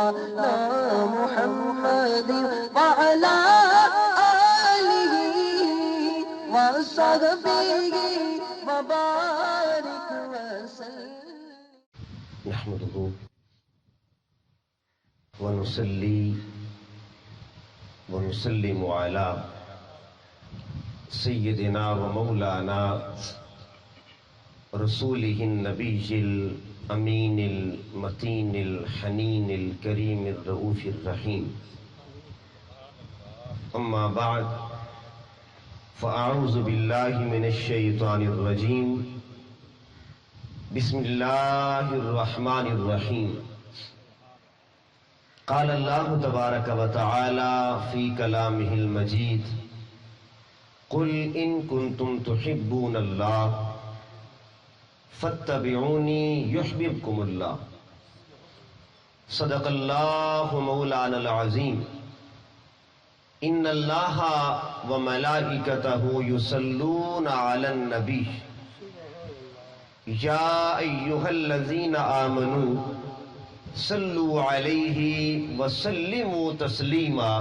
مولانا محمد وعلى آله وصحبه وبارك وسلم. نحمده ونصلي ونسلم على سيدنا ومولانا رسوله النبي الأمين المتين الحنين الكريم الرؤوف الرحيم. أما بعد فأعوذ بالله من الشيطان الرجيم. بسم الله الرحمن الرحيم. قال الله تبارك وتعالى في كلامه المجيد: قل إن كنتم تحبون الله فاتبعوني يحببكم الله. صدق الله مولانا العظيم. إن الله وملائكته يصلون على النبي يا أيها الذين آمنوا صلوا علیہ وسلموا تسلیما.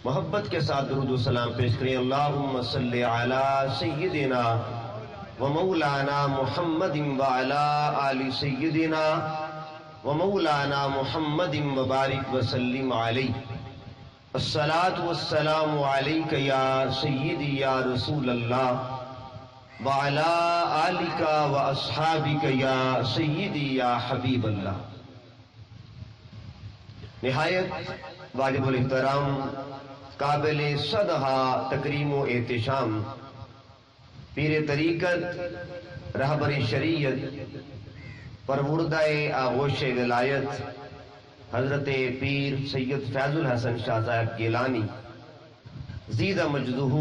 محبت کے ساتھ درود و سلام پیش کریں. اللہم صلی علی سیدنا و مولانا محمد وعلی آل سیدنا و مولانا محمد وبارک وسلم علیہ. الصلاة والسلام علیک یا سیدی یا رسول اللہ وعلی آلک و اصحابک یا سیدی یا حبیب اللہ. نہایت واجب الاحترام قابل صدحہ تکریم و احتشام پیر طریقت رہبر شریعت پروردہ آغوش ولایت حضرت پیر سید فیض الحسن شاہ صاحب گیلانی زیدہ مجدہ،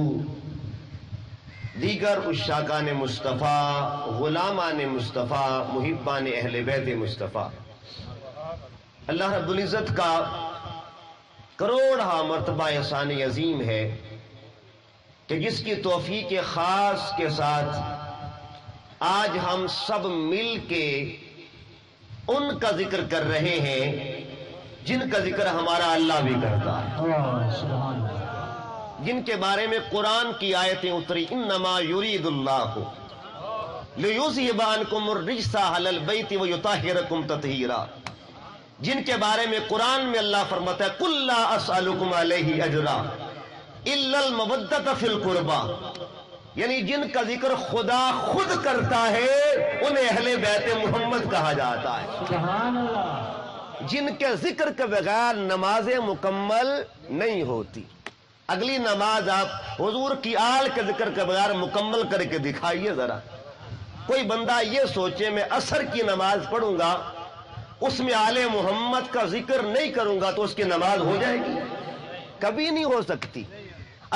دیگر عشاقان مصطفیٰ، غلامان مصطفیٰ، محبان اہل بیت مصطفیٰ، اللہ رب العزت کا کروڑہ مرتبہ احسان عظیم ہے کہ جس کی توفیق خاص کے ساتھ آج ہم سب مل کے ان کا ذکر کر رہے ہیں جن کا ذکر ہمارا اللہ بھی کرتا ہے، جن کے بارے میں قرآن کی آیتیں اتری: انما یرید اللہ لیذھب عنکم الرجس اہل البیت ویطہرکم تطہیرا، جن کے بارے میں قرآن میں اللہ فرماتا ہے: قل لا اسألکم علیہ اجرا الا المودۃ فی القربی، یعنی جن کا ذکر خدا خود کرتا ہے انہیں اہل بیت محمد کہا جاتا ہے. سبحان اللہ. جن کے ذکر کے بغیر نمازیں مکمل نہیں ہوتی. اگلی نماز آپ حضور کی آل کے ذکر کے بغیر مکمل کر کے دکھائیے ذرا. کوئی بندہ یہ سوچے میں عصر کی نماز پڑھوں گا اس میں آل محمد کا ذکر نہیں کروں گا تو اس کی نماز ہو جائے گی؟ کبھی نہیں ہو سکتی.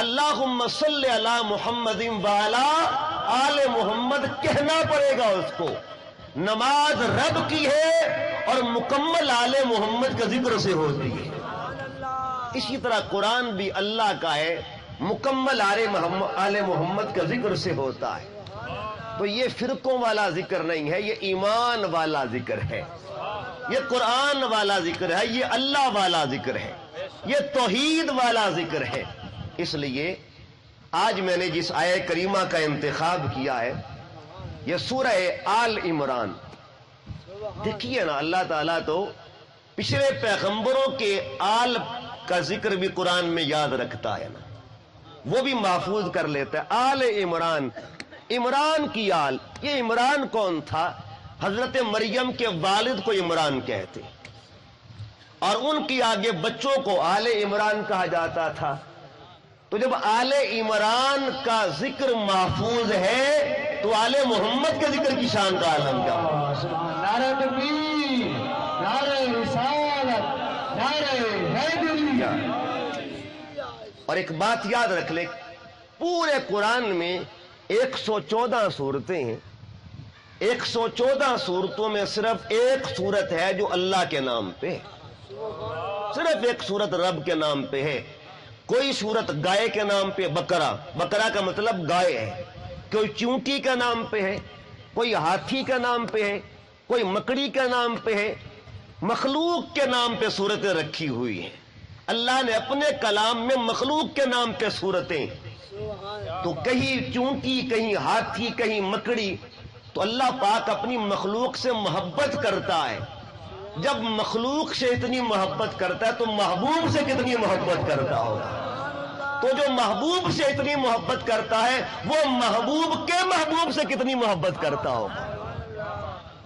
اللہم صلی علی محمد وعلی آل محمد کہنا پڑے گا اس کو. نماز رب کی ہے اور مکمل آل محمد کا ذکر سے ہوتی ہے. اسی طرح قرآن بھی اللہ کا ہے، مکمل آل محمد کا ذکر سے ہوتا ہے. تو یہ فرقوں والا ذکر نہیں ہے، یہ ایمان والا ذکر ہے، یہ قرآن والا ذکر ہے، یہ اللہ والا ذکر ہے، یہ توحید والا ذکر ہے. اس لیے آج میں نے جس آیہ کریمہ کا انتخاب کیا ہے یہ سورہ آل عمران. دیکھیے نا، اللہ تعالیٰ تو پچھلے پیغمبروں کے آل کا ذکر بھی قرآن میں یاد رکھتا ہے نا، وہ بھی محفوظ کر لیتا ہے. آل عمران، عمران کی آل. یہ عمران کون تھا؟ حضرت مریم کے والد کو عمران کہتے اور ان کی آگے بچوں کو آل عمران کہا جاتا تھا. تو جب آل عمران کا ذکر محفوظ ہے تو آل محمد کے ذکر کی شان کا عالم کیا؟ نعرہ تکبیر، نعرہ رسالت، نعرہ حیدریہ. اور ایک بات یاد رکھ لے، پورے قرآن میں 114 صورتیں ہیں. 114 صورتوں میں صرف ایک صورت ہے جو اللہ کے نام پہ ہے، صرف ایک صورت رب کے نام پہ ہے. کوئی صورت گائے کے نام پہ، بکرا کا مطلب گائے ہے، کوئی چونٹی کا نام پہ ہے، کوئی ہاتھی کا نام پہ ہے، کوئی مکڑی کا نام پہ ہے، مخلوق کے نام پہ صورتیں رکھی ہوئی ہیں. اللہ نے اپنے کلام میں مخلوق کے نام پہ صورتیں، تو کہیں چونٹی، کہیں ہاتھی، کہیں مکڑی. تو اللہ پاک اپنی مخلوق سے محبت کرتا ہے. جب مخلوق سے اتنی محبت کرتا ہے تو محبوب سے کتنی محبت کرتا ہوگا. تو جو محبوب سے اتنی محبت کرتا ہے وہ محبوب کے محبوب سے کتنی محبت کرتا ہوگا.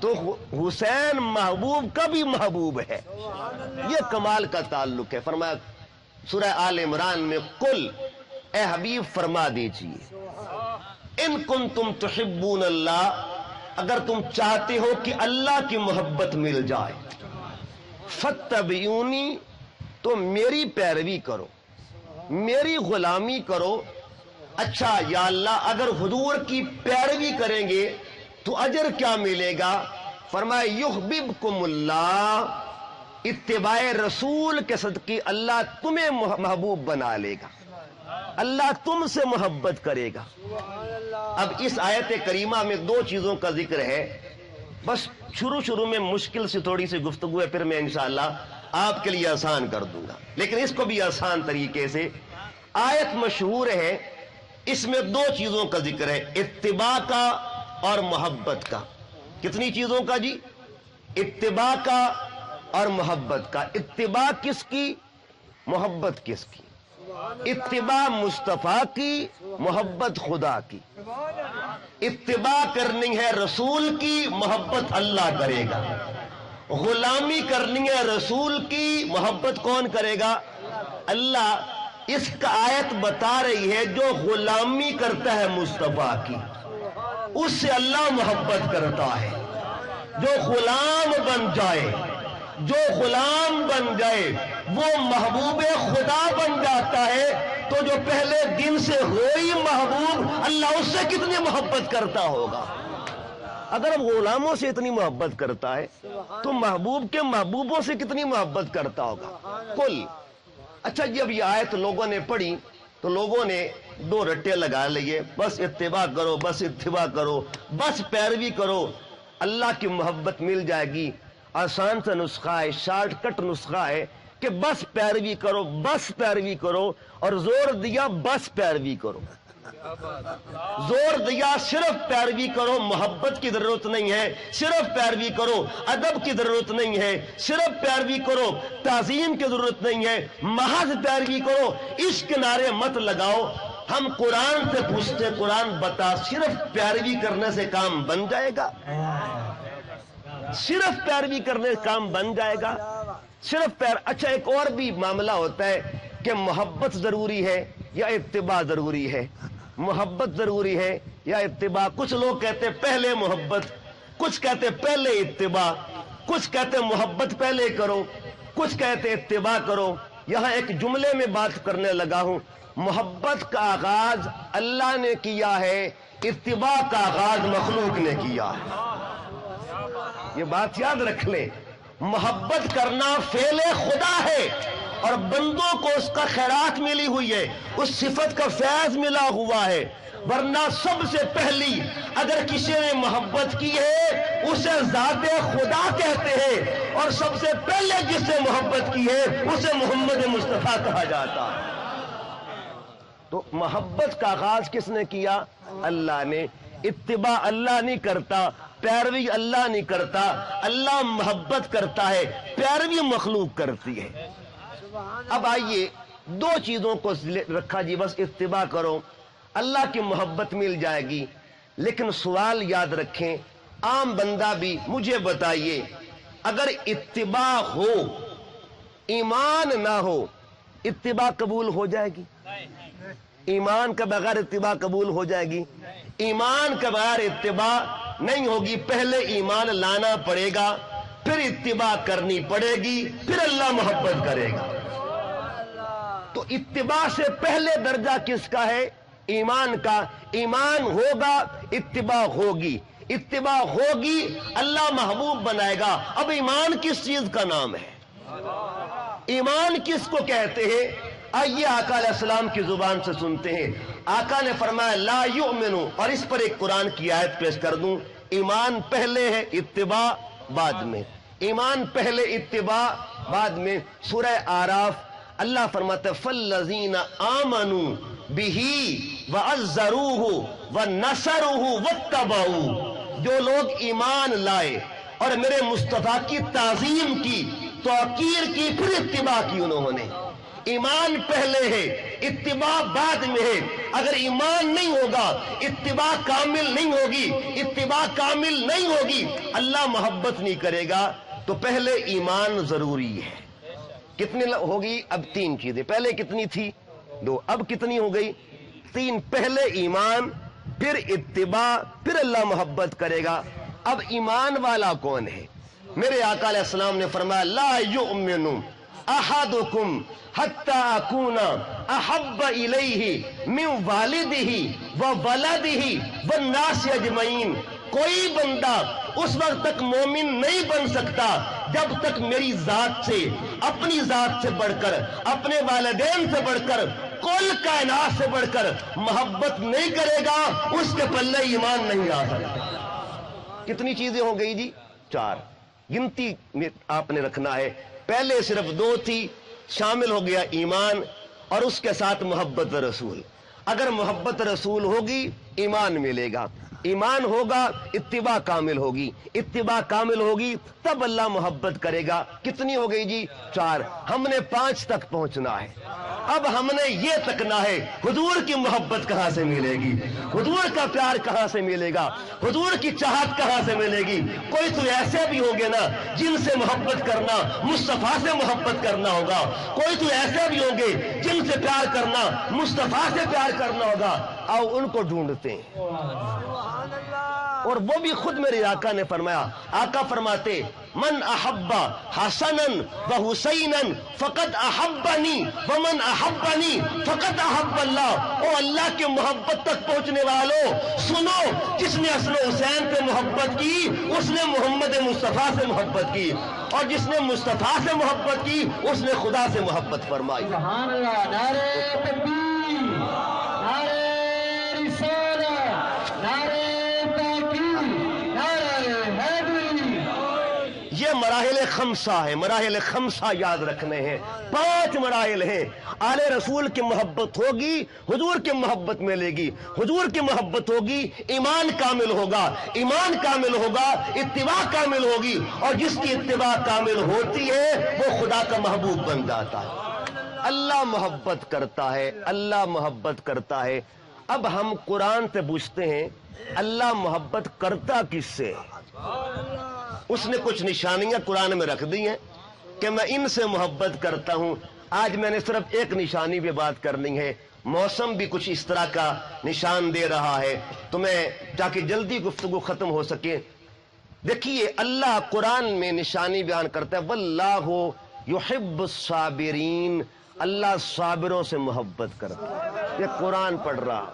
تو حسین محبوب کا بھی محبوب ہے. یہ کمال کا تعلق ہے. فرمایا سورہ آل عمران میں، قل اے حبیب فرما دیجئے، ان کنتم تحبون اللہ، اگر تم چاہتے ہو کہ اللہ کی محبت مل جائے، فاتبعونی، تو میری پیروی کرو، میری غلامی کرو. اچھا یا اللہ اگر حضور کی پیروی کریں گے تو اجر کیا ملے گا؟ فرمایا یحببکم اللہ، اتباع رسول کے صدقے اللہ تمہیں محبوب بنا لے گا، اللہ تم سے محبت کرے گا. اب اس آیت کریمہ میں دو چیزوں کا ذکر ہے. بس شروع میں مشکل سے تھوڑی سی گفتگو ہے، پھر میں انشاءاللہ آپ کے لیے آسان کر دوں گا، لیکن اس کو بھی آسان طریقے سے. آیت مشہور ہے، اس میں دو چیزوں کا ذکر ہے، اتباع کا اور محبت کا. کتنی چیزوں کا جی؟ اتباع کا اور محبت کا. اتباع کس کی؟ محبت کس کی؟ اتباع مصطفیٰ کی، محبت خدا کی. اتباع کرنی ہے رسول کی، محبت اللہ کرے گا. غلامی کرنی ہے رسول کی، محبت کون کرے گا؟ اللہ. اس کا آیت بتا رہی ہے جو غلامی کرتا ہے مصطفیٰ کی، اس سے اللہ محبت کرتا ہے. جو غلام بن جائے، جو غلام بن جائے وہ محبوب خدا بن جاتا ہے. تو جو پہلے دن سے ہوئی محبوب، اللہ اس سے کتنی محبت کرتا ہوگا. اگر اب غلاموں سے اتنی محبت کرتا ہے تو محبوب کے محبوبوں سے کتنی محبت کرتا ہوگا. کل. اچھا جب یہ آیت لوگوں نے پڑھی تو لوگوں نے دو رٹے لگا لیے، بس اتباع کرو، بس اتباع کرو، بس پیروی کرو، اللہ کی محبت مل جائے گی. آسان سا نسخہ ہے، شارٹ کٹ نسخہ ہے کہ بس پیروی کرو، بس پیروی کرو، اور زور دیا بس پیروی کرو. زور دیا صرف پیروی کرو، محبت کی ضرورت نہیں ہے، صرف پیروی کرو. ادب کی ضرورت نہیں ہے، صرف پیروی کرو. تعظیم کی ضرورت نہیں ہے، محض پیروی کرو. اس کنارے مت لگاؤ. ہم قرآن سے پوچھتے، قرآن بتا صرف پیروی کرنے سے کام بن جائے گا؟ صرف پیروی کرنے سے کام بن جائے گا؟ صرف اچھا ایک اور بھی معاملہ ہوتا ہے کہ محبت ضروری ہے یا اتباع ضروری ہے. محبت ضروری ہے یا اتباع؟ کچھ لوگ کہتے پہلے محبت، کچھ کہتے پہلے اتباع، کچھ کہتے محبت پہلے کرو، کچھ کہتے اتباع کرو. یہاں ایک جملے میں بات کرنے لگا ہوں. محبت کا آغاز اللہ نے کیا ہے، اتباع کا آغاز مخلوق نے کیا ہے. یہ بات یاد رکھ لیں. محبت کرنا فعل خدا ہے اور بندوں کو اس کا خیرات ملی ہوئی ہے، اس صفت کا فیض ملا ہوا ہے. ورنہ سب سے پہلی اگر کسی نے محبت کی ہے اسے ذات خدا کہتے ہیں، اور سب سے پہلے جس سے محبت کی ہے اسے محمد مصطفیٰ کہا جاتا ہے. تو محبت کا آغاز کس نے کیا؟ اللہ نے. اتباع اللہ نہیں کرتا، پیروی اللہ نہیں کرتا، اللہ محبت کرتا ہے، پیروی مخلوق کرتی ہے. اب آئیے دو چیزوں کو رکھا جی، بس اتباع کرو، اللہ کی محبت مل جائے گی. لیکن سوال یاد رکھیں، عام بندہ بھی مجھے بتائیے، اگر اتباع ہو ایمان نہ ہو، اتباع قبول ہو جائے گی؟ ایمان کے بغیر اتباع قبول ہو جائے گی؟ ایمان کے بغیر اتباع نہیں ہوگی. پہلے ایمان لانا پڑے گا، پھر اتباع کرنی پڑے گی، پھر اللہ محبت کرے گا. تو اتباع سے پہلے درجہ کس کا ہے؟ ایمان کا. ایمان ہوگا اتباع ہوگی، اتباع ہوگی اللہ محبوب بنائے گا. اب ایمان کس چیز کا نام ہے؟ ایمان کس کو کہتے ہیں؟ آئیے آقا علیہ السلام کی زبان سے سنتے ہیں. آقا نے فرمایا لا یؤمنو، اور اس پر ایک قرآن کی آیت پیش کر دوں. ایمان پہلے ہے، اتباع بعد میں. ایمان پہلے، اتباع بعد میں۔ سورہ آراف اللہ فرماتا ہے فالذین آمنوا بہ وعزروہ ونصروہ واتبعوہ، جو لوگ ایمان لائے اور میرے مصطفیٰ کی تعظیم کی، توقیر کی، پھر اتباع کی انہوں نے۔ ایمان پہلے ہے، اتباع بعد میں ہے۔ اگر ایمان نہیں ہوگا، اتباع کامل نہیں ہوگی، اتباع کامل نہیں ہوگی، اللہ محبت نہیں کرے گا۔ تو پہلے ایمان ضروری ہے۔ کتنی ہوگی؟ اب 3 چیزیں، پہلے کتنی تھی؟ 2، اب کتنی ہو گئی؟ 3۔ پہلے ایمان، پھر اتباع، پھر اللہ محبت کرے گا۔ اب ایمان والا کون ہے؟ میرے آقا علیہ السلام نے فرمایا لا یؤمن احدکم حتی اکون احب الیہ من والدہ وولدہ والناس اجمعین، کوئی بندہ اس وقت تک مومن نہیں بن سکتا جب تک میری ذات سے، اپنی ذات سے بڑھ کر، اپنے والدین سے بڑھ کر، کل کائنات سے بڑھ کر محبت نہیں کرے گا، اس کے پلے ایمان نہیں آ سکتا۔ کتنی چیزیں ہو گئی جی؟ 4۔ گنتی میں آپ نے رکھنا ہے، پہلے صرف 2 تھی، شامل ہو گیا ایمان اور اس کے ساتھ محبت رسول۔ اگر محبت رسول ہوگی ایمان ملے گا، ایمان ہوگا اتباع کامل ہوگی، اتباع کامل ہوگی تب اللہ محبت کرے گا۔ کتنی ہو گئی جی؟ 4۔ ہم نے 5 تک پہنچنا ہے۔ اب ہم نے یہ تکنا ہے حضور کی محبت کہاں سے ملے گی، حضور کا پیار کہاں سے ملے گا، حضور کی چاہت کہاں سے ملے گی۔ کوئی تو ایسے بھی ہوں گے نا جن سے محبت کرنا مصطفیٰ سے محبت کرنا ہوگا، کوئی تو ایسے بھی ہوں گے جن سے پیار کرنا مصطفیٰ سے پیار کرنا ہوگا۔ آؤ ان کو ڈھونڈتے ہیں، اور وہ بھی خود میرے آقا نے فرمایا، آقا فرماتے من احب حسنا وحسینا فقد احبنی ومن احبنی فقد احب اللہ۔ او اللہ کے محبت تک پہنچنے والوں سنو، جس نے حسن حسین پہ محبت کی اس نے محمد مصطفیٰ سے محبت کی، اور جس نے مصطفیٰ سے محبت کی اس نے خدا سے محبت فرمائی۔ سبحان اللہ، نعرہ تکبیر، نعرہ رسالت، نعرہ یہ مراحل 5 ہے، مراحل 5 یاد رکھنے ہیں۔ 5 مراحل ہیں۔ آل رسول کی محبت ہوگی، حضور کی محبت ملے گی، حضور کی محبت ہوگی، ایمان کامل ہوگا، ایمان کامل ہوگا، اتباع کامل ہوگی، اور جس کی اتباع کامل ہوتی ہے وہ خدا کا محبوب بن جاتا ہے۔ اللہ محبت کرتا ہے، اللہ محبت کرتا ہے۔ اب ہم قرآن سے پوچھتے ہیں اللہ محبت کرتا کس سے؟ اس نے کچھ نشانیاں قرآن میں رکھ دی ہیں کہ میں ان سے محبت کرتا ہوں۔ آج میں نے صرف ایک نشانی پہ بات کرنی ہے، موسم بھی کچھ اس طرح کا نشان دے رہا ہے، تو میں تاکہ جلدی گفتگو ختم ہو سکے۔ دیکھیے اللہ قرآن میں نشانی بیان کرتا ہے واللہ یحب الصابرین، اللہ صابروں سے محبت کرتا ہے۔ یہ قرآن پڑھ رہا،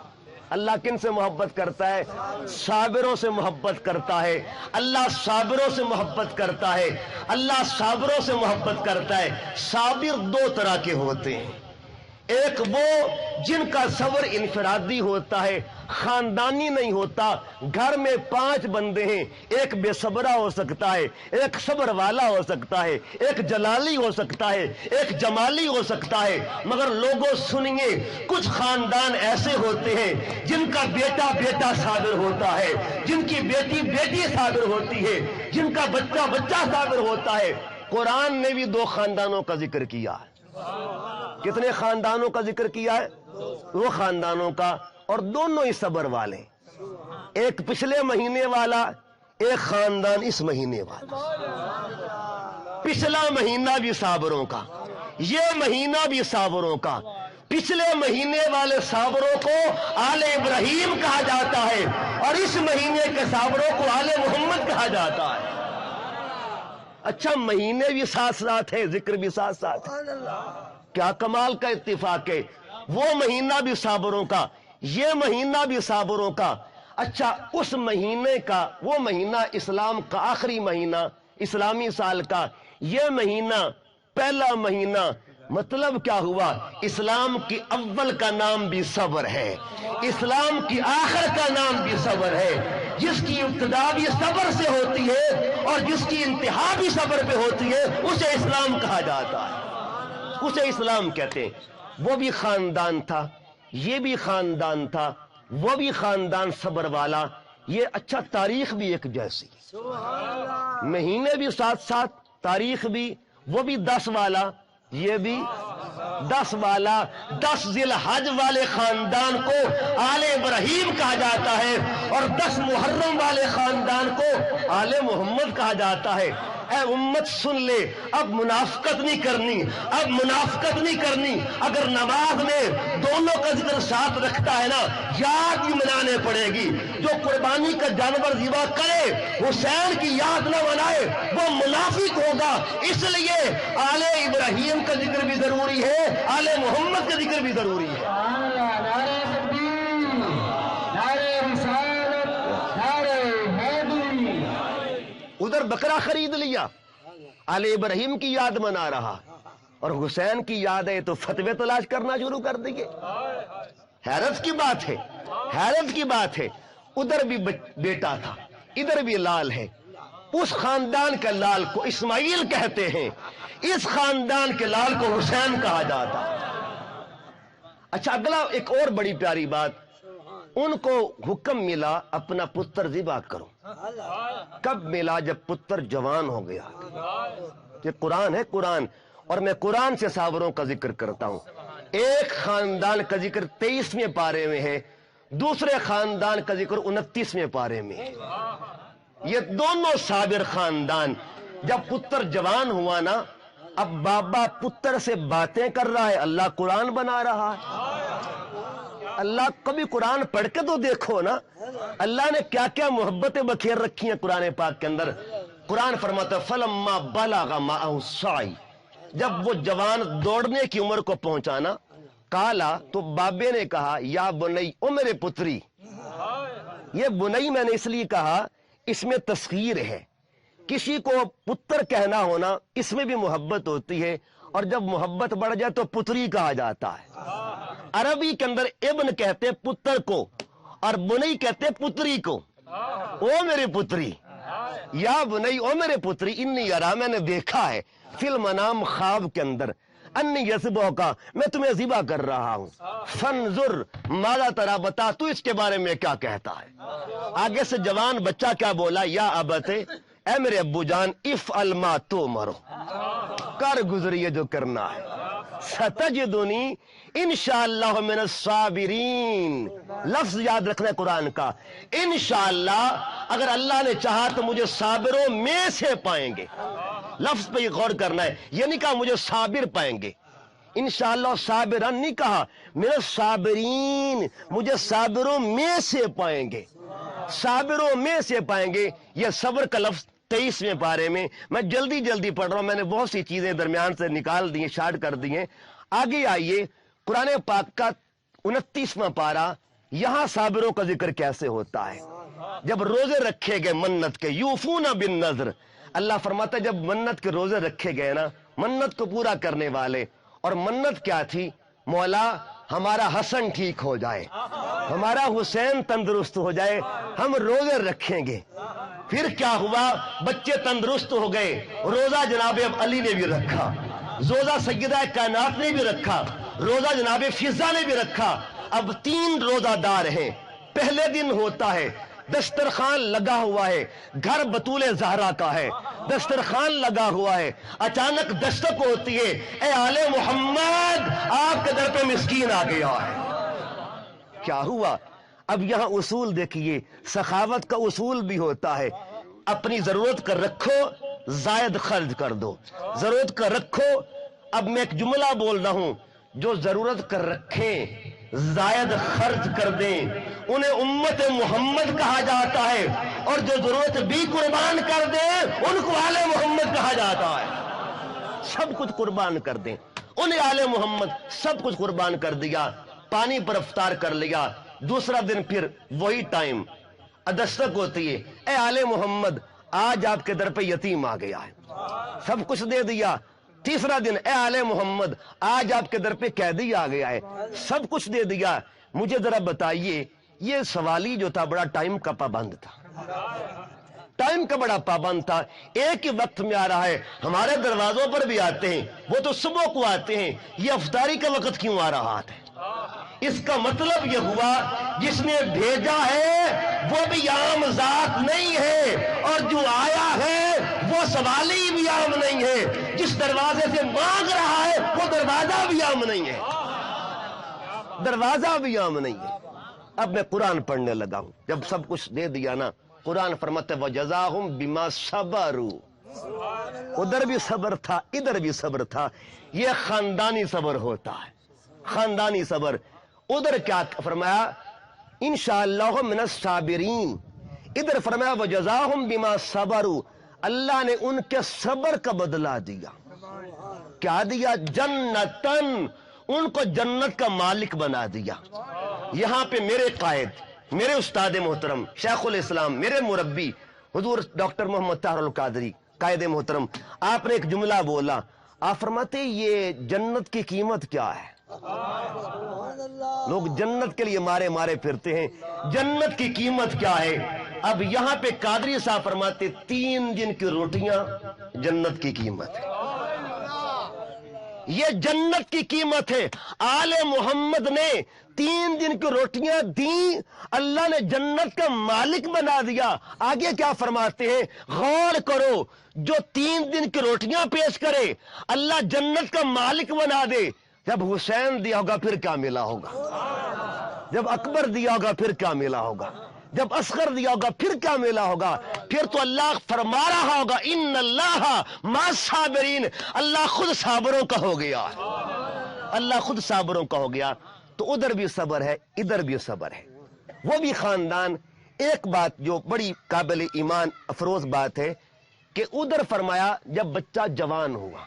اللہ کن سے محبت کرتا ہے؟ صابروں سے محبت کرتا ہے۔ اللہ صابروں سے محبت کرتا ہے، اللہ صابروں سے محبت کرتا ہے۔ صابر 2 طرح کے ہوتے ہیں، ایک وہ جن کا صبر انفرادی ہوتا ہے، خاندانی نہیں ہوتا۔ گھر میں 5 بندے ہیں، ایک بے صبرہ ہو سکتا ہے، ایک صبر والا ہو سکتا ہے، ایک جلالی ہو سکتا ہے، ایک جمالی ہو سکتا ہے، مگر لوگوں سنیے کچھ خاندان ایسے ہوتے ہیں جن کا بیٹا بیٹا صابر ہوتا ہے، جن کی بیٹی بیٹی صابر ہوتی ہے، جن کا بچہ بچہ صابر ہوتا ہے۔ قرآن نے بھی 2 خاندانوں کا ذکر کیا ہے۔ کتنے خاندانوں کا ذکر کیا ہے؟ 2 خاندانوں کا، اور دونوں ہی صبر والے، ایک پچھلے مہینے والا، ایک خاندان اس مہینے والا۔ پچھلا مہینہ بھی صابروں کا، یہ مہینہ بھی صابروں کا۔ پچھلے مہینے والے صابروں کو آل ابراہیم کہا جاتا ہے، اور اس مہینے کے صابروں کو آل محمد کہا جاتا ہے۔ اچھا، مہینے بھی ساتھ ساتھ ہے، ذکر بھی ساتھ ساتھ ہے، کیا کمال کا اتفاق ہے۔ وہ مہینہ بھی صابروں کا، یہ مہینہ بھی صابروں کا۔ اچھا، اس مہینے کا، وہ مہینہ اسلام کا آخری مہینہ، اسلامی سال کا، یہ مہینہ پہلا مہینہ مطلب کیا ہوا؟ اسلام کی اول کا نام بھی صبر ہے، اسلام کی آخر کا نام بھی صبر ہے۔ جس کی ابتدا بھی صبر سے ہوتی ہے اور جس کی انتہا بھی صبر پہ ہوتی ہے اسے اسلام کہا جاتا ہے، اسے اسلام کہتے ہیں۔ وہ بھی خاندان تھا، یہ بھی خاندان تھا، وہ بھی خاندان صبر والا، یہ اچھا تاریخ بھی ایک جیسی، مہینے بھی ساتھ ساتھ، تاریخ بھی، وہ بھی 10 والا، یہ بھی 10 والا۔ 10 ذی الحج والے خاندان کو آل ابراہیم کہا جاتا ہے اور 10 محرم والے خاندان کو آل محمد کہا جاتا ہے۔ اے امت سن لے، اب منافقت نہیں کرنی، اب منافقت نہیں کرنی۔ اگر نماز میں دونوں کا ذکر ساتھ رکھتا ہے نا، یاد بھی منانے پڑے گی۔ جو قربانی کا جانور ذبح کرے حسین کی یاد نہ منائے وہ منافق ہوگا۔ اس لیے آل ابراہیم کا ذکر بھی ضروری ہے، آل محمد کا ذکر بھی ضروری ہے۔ نعرہ تکبیر، نعرہ رسالت، نعرہ حیدری۔ ادھر بکرا خرید لیا، آل ابراہیم کی یاد منا رہا، اور حسین کی یاد ہے تو فتوے تلاش کرنا شروع کر دیے۔ حیرت کی بات ہے، حیرت کی بات ہے۔ ادھر بھی بیٹا تھا، ادھر بھی لال ہے۔ اس خاندان کے لال کو اسماعیل کہتے ہیں، اس خاندان کے لال کو حسین کہا جاتا۔ اچھا، اگلا ایک اور بڑی پیاری بات، ان کو حکم ملا اپنا پتر ذبح کرو۔ کب ملا؟ جب پتر جوان ہو گیا۔ یہ قرآن ہے، قرآن، اور میں قرآن سے صابروں کا ذکر کرتا ہوں۔ ایک خاندان کا ذکر 23ویں پارے میں ہے، دوسرے خاندان کا ذکر 29ویں پارے میں ہے۔ یہ دونوں صابر خاندان، جب پتر جوان ہوا نا، اب بابا پتر سے باتیں کر رہا ہے، اللہ قرآن بنا رہا ہے۔ اللہ کبھی قرآن پڑھ کے تو دیکھو نا، اللہ نے کیا کیا محبتیں بکھیر رکھی ہیں قرآن پاک کے اندر۔ قرآن فرماتا ہے فلما بلغ معه السعی، جب وہ جوان دوڑنے کی عمر کو پہنچانا، کالا تو بابے نے کہا یا بنی، او میرے پتری۔ یہ بنی میں نے اس لیے کہا، اس میں تصغیر ہے۔ کسی کو پتر کہنا ہونا اس میں بھی محبت ہوتی ہے، اور جب محبت بڑھ جائے تو پتری کہا جاتا ہے۔ عربی کے اندر ابن کہتے پتر کو اور بنی کہتے پتری کو۔ او میرے پتری، یا بنی، او میرے پتری، انی ارا، میں نے دیکھا ہے، فی المنام، خواب کے اندر، انی یذبحک کا، میں تمہیں ذبح کر رہا ہوں، فانظر ماذا تری، بتا تو اس کے بارے میں کیا کہتا ہے۔ آگے سے جوان بچہ کیا بولا؟ یا ابت، اے میرے ابو جان، افعل ما تؤمر، کر گزریے جو کرنا ہے، ستجدنی انشاءاللہ من الصابرین۔ لفظ یاد رکھنا ہے قرآن کا، انشاءاللہ، اگر اللہ نے چاہا تو مجھے صابروں میں سے پائیں گے۔ لفظ پہ یہ غور کرنا ہے، یہ نہیں کہا مجھے صابر پائیں گے، انشاءاللہ صابران نہیں کہا، من الصابرین، مجھے صابروں میں سے پائیں گے، صابروں میں سے پائیں گے۔ یہ صبر کا لفظ 23ویں پارے میں، میں جلدی جلدی پڑھ رہا ہوں، میں نے بہت سی چیزیں درمیان سے نکال دی ہیں، شارٹ کر دی ہیں۔ آگے آئیے قرآن پاک کا 29واں پارہ، یہاں صابروں کا ذکر کیسے ہوتا ہے؟ جب روزے رکھے گئے منت کے، یوفون بالنذر، اللہ فرماتا ہے جب منت کے روزے رکھے گئے نا، منت کو پورا کرنے والے، اور منت کیا تھی؟ مولا ہمارا حسن ٹھیک ہو جائے، ہمارا حسین تندرست ہو جائے، ہم روزے رکھیں گے۔ پھر کیا ہوا؟ بچے تندرست ہو گئے، روزہ جناب اب علی نے بھی رکھا، روزہ سیدہ کائنات نے بھی رکھا، روزہ جناب فضا نے بھی رکھا۔ اب 3 روزہ دار ہیں۔ پہلے دن ہوتا ہے، دسترخوان لگا ہوا ہے، گھر بطول زہرا کا ہے، دسترخوان لگا ہوا ہے، اچانک دستک ہوتی ہے، اے آل محمد، آپ کے در پہ مسکین آ گیا ہے۔ کیا ہوا؟ اب یہاں اصول دیکھیے، سخاوت کا اصول بھی ہوتا ہے، اپنی ضرورت کا رکھو، زائد خرچ کر دو، ضرورت کا رکھو۔ اب میں ایک جملہ بول رہا ہوں، جو ضرورت کر رکھیں، زائد خرچ کر دیں، انہیں امت محمد کہا جاتا ہے، اور جو ضرورت بھی قربان کر دیں ان کو آل محمد کہا جاتا ہے۔ سب کچھ قربان کر دیں، انہیں آل محمد سب کچھ قربان کر دیا، پانی پر افطار کر لیا، دوسرا دن پھر وہی ٹائم دستک ہوتی ہے، اے آل محمد، آج آپ کے در پہ یتیم آ گیا ہے، سب کچھ دے دیا، تیسرا دن، اے آل محمد آج آپ کے در پہ قیدی آ گیا ہے، سب کچھ دے دیا، مجھے ذرا بتائیے یہ سوالی جو تھا بڑا ٹائم کا پابند تھا، ٹائم کا بڑا پابند تھا، ایک ہی وقت میں آ رہا ہے، ہمارے دروازوں پر بھی آتے ہیں، وہ تو صبح کو آتے ہیں، یہ افطاری کا وقت کیوں آ رہا ہے؟ اس کا مطلب یہ ہوا جس نے بھیجا ہے وہ بھی عام ذات نہیں ہے، اور جو آیا ہے وہ سوالی بھی عام نہیں ہے، جس دروازے سے مانگ رہا ہے وہ دروازہ بھی عام نہیں ہے، دروازہ بھی عام نہیں ہے۔ اب میں قرآن پڑھنے لگا ہوں، جب سب کچھ دے دیا نا، قرآن فرماتے وَجَزَاهُمْ بِمَا صَبَرُوا، ادھر بھی صبر تھا ادھر بھی صبر تھا، یہ خاندانی صبر ہوتا ہے، خاندانی صبر۔ ادھر کیا فرمایا؟ انشاءاللہ من الصابرین، ادھر فرمایا وَجَزَاهُمْ بِمَا صَبَرُوا، اللہ نے ان کے صبر کا بدلہ دیا، کیا دیا؟ جنتن، ان کو جنت کا مالک بنا دیا۔ یہاں پہ میرے قائد، میرے استاد محترم شیخ الاسلام، میرے مربی حضور ڈاکٹر محمد طاہر القادری قائد محترم، آپ نے ایک جملہ بولا، آپ فرماتے یہ جنت کی قیمت کیا ہے؟ لوگ جنت کے لیے مارے مارے پھرتے ہیں، جنت کی قیمت کیا ہے؟ اب یہاں پہ قادری صاحب فرماتے 3 دن کی روٹیاں جنت کی قیمت ہے، یہ جنت کی قیمت ہے۔ آل محمد نے 3 دن کی روٹیاں دیں، اللہ نے جنت کا مالک بنا دیا۔ آگے کیا فرماتے ہیں؟ غور کرو، جو 3 دن کی روٹیاں پیش کرے اللہ جنت کا مالک بنا دے، جب حسین دیا ہوگا پھر کیا ملا ہوگا، جب اکبر دیا ہوگا پھر کیا ملا ہوگا، جب اصغر دیا ہوگا پھر کیا ملا ہوگا؟ پھر تو اللہ فرما رہا ہوگا ان اللہ مع الصابرین، اللہ خود صابروں کا ہو گیا، اللہ خود صابروں کا ہو گیا۔ تو ادھر بھی صبر ہے ادھر بھی صبر ہے، وہ بھی خاندان۔ ایک بات جو بڑی قابل ایمان افروز بات ہے کہ ادھر فرمایا جب بچہ جوان ہوا،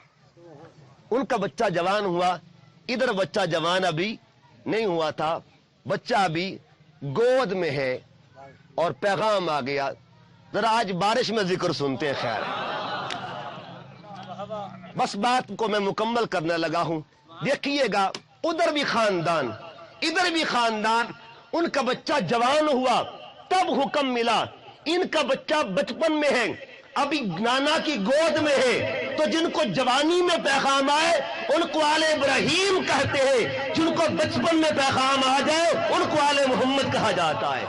ان کا بچہ جوان ہوا، ادھر بچہ جوان ابھی نہیں ہوا تھا، بچہ ابھی گود میں ہے، اور پیغام آ گیا۔ ذرا آج بارش میں ذکر سنتے ہیں، خیر بس بات کو میں مکمل کرنے لگا ہوں، دیکھیے گا ادھر بھی خاندان ادھر بھی خاندان، ان کا بچہ جوان ہوا تب حکم ملا، ان کا بچہ بچپن میں ہے ابھی نانا کی گود میں ہے، تو جن کو جوانی میں پیغام آئے ان کو آل ابراہیم کہتے ہیں، جن کو بچپن میں پیغام آ جائے ان کو آل محمد کہا جاتا ہے۔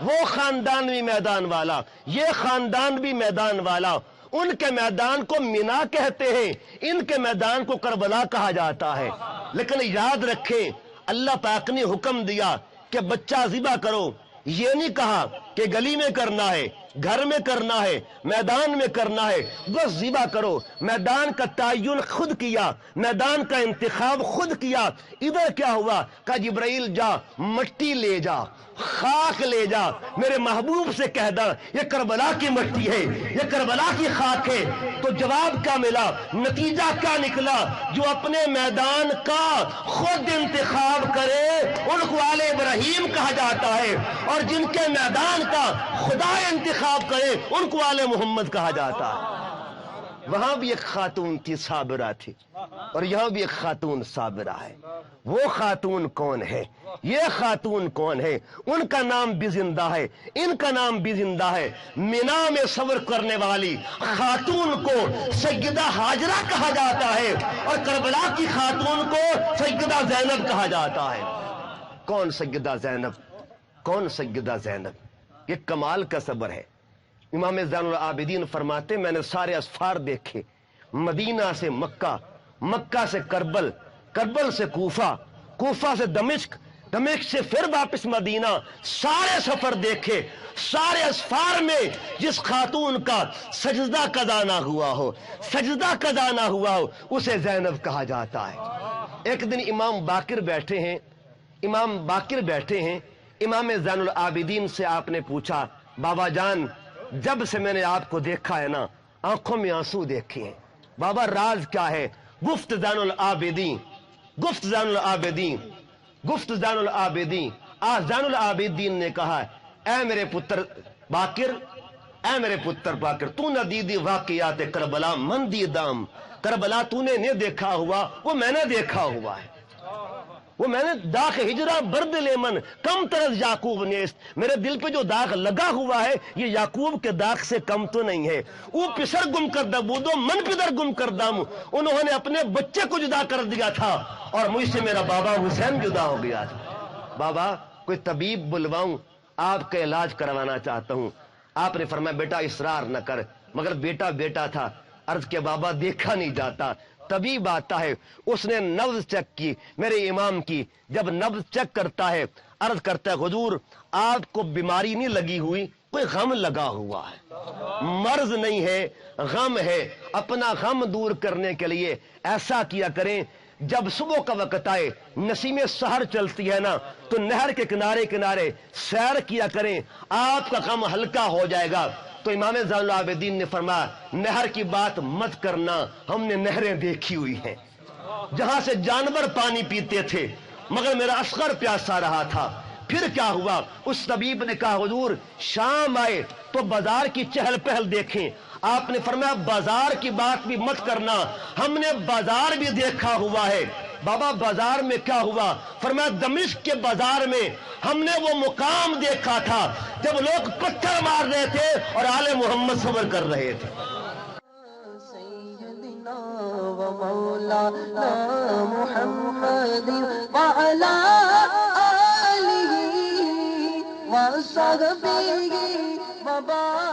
وہ خاندان بھی میدان والا، یہ خاندان بھی میدان والا، ان کے میدان کو مینا کہتے ہیں، ان کے میدان کو کربلا کہا جاتا ہے۔ لیکن یاد رکھیں اللہ پاک نے حکم دیا کہ بچہ ذبح کرو، یہ نہیں کہا کہ گلی میں کرنا ہے، گھر میں کرنا ہے، میدان میں کرنا ہے، بس ذبح کرو۔ میدان کا تعین خود کیا، میدان کا انتخاب خود کیا۔ ادھر کیا ہوا؟ کہ جبرائیل جا مٹی لے جا، خاک لے جا، میرے محبوب سے کہہ دا یہ کربلا کی مٹی ہے، یہ کربلا کی خاک ہے۔ تو جواب کیا ملا؟ نتیجہ کیا نکلا؟ جو اپنے میدان کا خود انتخاب کرے ان کو آل ابراہیم کہا جاتا ہے، اور جن کے میدان کا خدا انتخاب کرے ان کو آل محمد کہا جاتا ہے۔ وہاں بھی ایک خاتون تھی صابرہ تھی، اور یہاں بھی ایک خاتون صابرہ ہے۔ وہ خاتون کون ہے؟ یہ خاتون کون ہے؟ ان کا نام بھی زندہ ہے، ان کا نام بھی زندہ ہے۔ مینا میں صبر کرنے والی خاتون کو سیدہ ہاجرہ کہا جاتا ہے، اور کربلا کی خاتون کو سیدہ زینب کہا جاتا ہے۔ کون سیدہ زینب؟ کون سیدہ زینب؟ یہ کمال کا صبر ہے۔ امام زین العابدین فرماتے میں نے سارے اسفار دیکھے، مدینہ سے مکہ، مکہ سے کربل، کربل سے کوفہ، کوفہ سے دمشق، دمشق سے پھر واپس مدینہ، سارے سفر دیکھے، سارے اسفار میں جس خاتون کا سجدہ قضا نہ ہوا ہو، سجدہ قضا نہ ہوا ہو، اسے زینب کہا جاتا ہے۔ ایک دن امام باقر بیٹھے ہیں، امام باقر بیٹھے ہیں، امام زین العابدین سے آپ نے پوچھا بابا جان جب سے میں نے آپ کو دیکھا ہے نا آنکھوں میں آنسو دیکھے ہیں، بابا راز کیا ہے؟ گفت زین العابدین، گفت زین العابدین، گفت زین العابدین، زین العابدین نے کہا اے میرے پتر باقر، اے میرے پتر باقر، تو نہ دیدی واقعات کربلا من دیدام، کربلا تو نے نہیں دیکھا ہوا، وہ میں نے دیکھا ہوا ہے، وہ میں نے داغ ہجرا برد لیمن کم طرز یعقوب نیست، میرے دل پہ جو داغ لگا ہوا ہے یہ یعقوب کے داغ سے کم تو نہیں ہے۔ وہ پسر گم کردہ بودو من پدر گم کردہ مو، انہوں نے اپنے بچے کو جدا کر دیا تھا اور مجھ سے میرا بابا حسین جدا ہو گیا تھا۔ بابا کوئی طبیب بلواؤں، آپ کا علاج کروانا چاہتا ہوں۔ آپ نے فرمایا بیٹا اصرار نہ کر، مگر بیٹا بیٹا تھا، عرض کے بابا دیکھا نہیں جاتا، طبیب آتا ہے، اس نے نبض چیک کی، میرے امام کی، جب نبض چیک کرتا ہے عرض کرتا ہے حضور آپ کو بیماری نہیں لگی ہوئی، کوئی غم لگا ہوا ہے، مرض نہیں ہے، غم ہے۔ اپنا غم دور کرنے کے لیے ایسا کیا کریں، جب صبح کا وقت آئے نسیم سحر چلتی ہے نا تو نہر کے کنارے کنارے سیر کیا کریں، آپ کا غم ہلکا ہو جائے گا۔ تو امام زین العابدین نے فرمایا نہر کی بات مت کرنا، ہم نے نہریں دیکھی ہوئی ہیں جہاں سے جانور پانی پیتے تھے، مگر میرا اصغر پیاسا رہا تھا۔ پھر کیا ہوا؟ اس طبیب نے کہا حضور شام آئے تو بازار کی چہل پہل دیکھیں۔ آپ نے فرمایا بازار کی بات بھی مت کرنا، ہم نے بازار بھی دیکھا ہوا ہے۔ بابا بازار میں کیا ہوا؟ فرمایا دمشق کے بازار میں ہم نے وہ مقام دیکھا تھا جب لوگ پتھر مار رہے تھے اور آل محمد صبر کر رہے تھے۔ سیدنا و مولانا محمد وعلا آلہ و صحبہ و بارک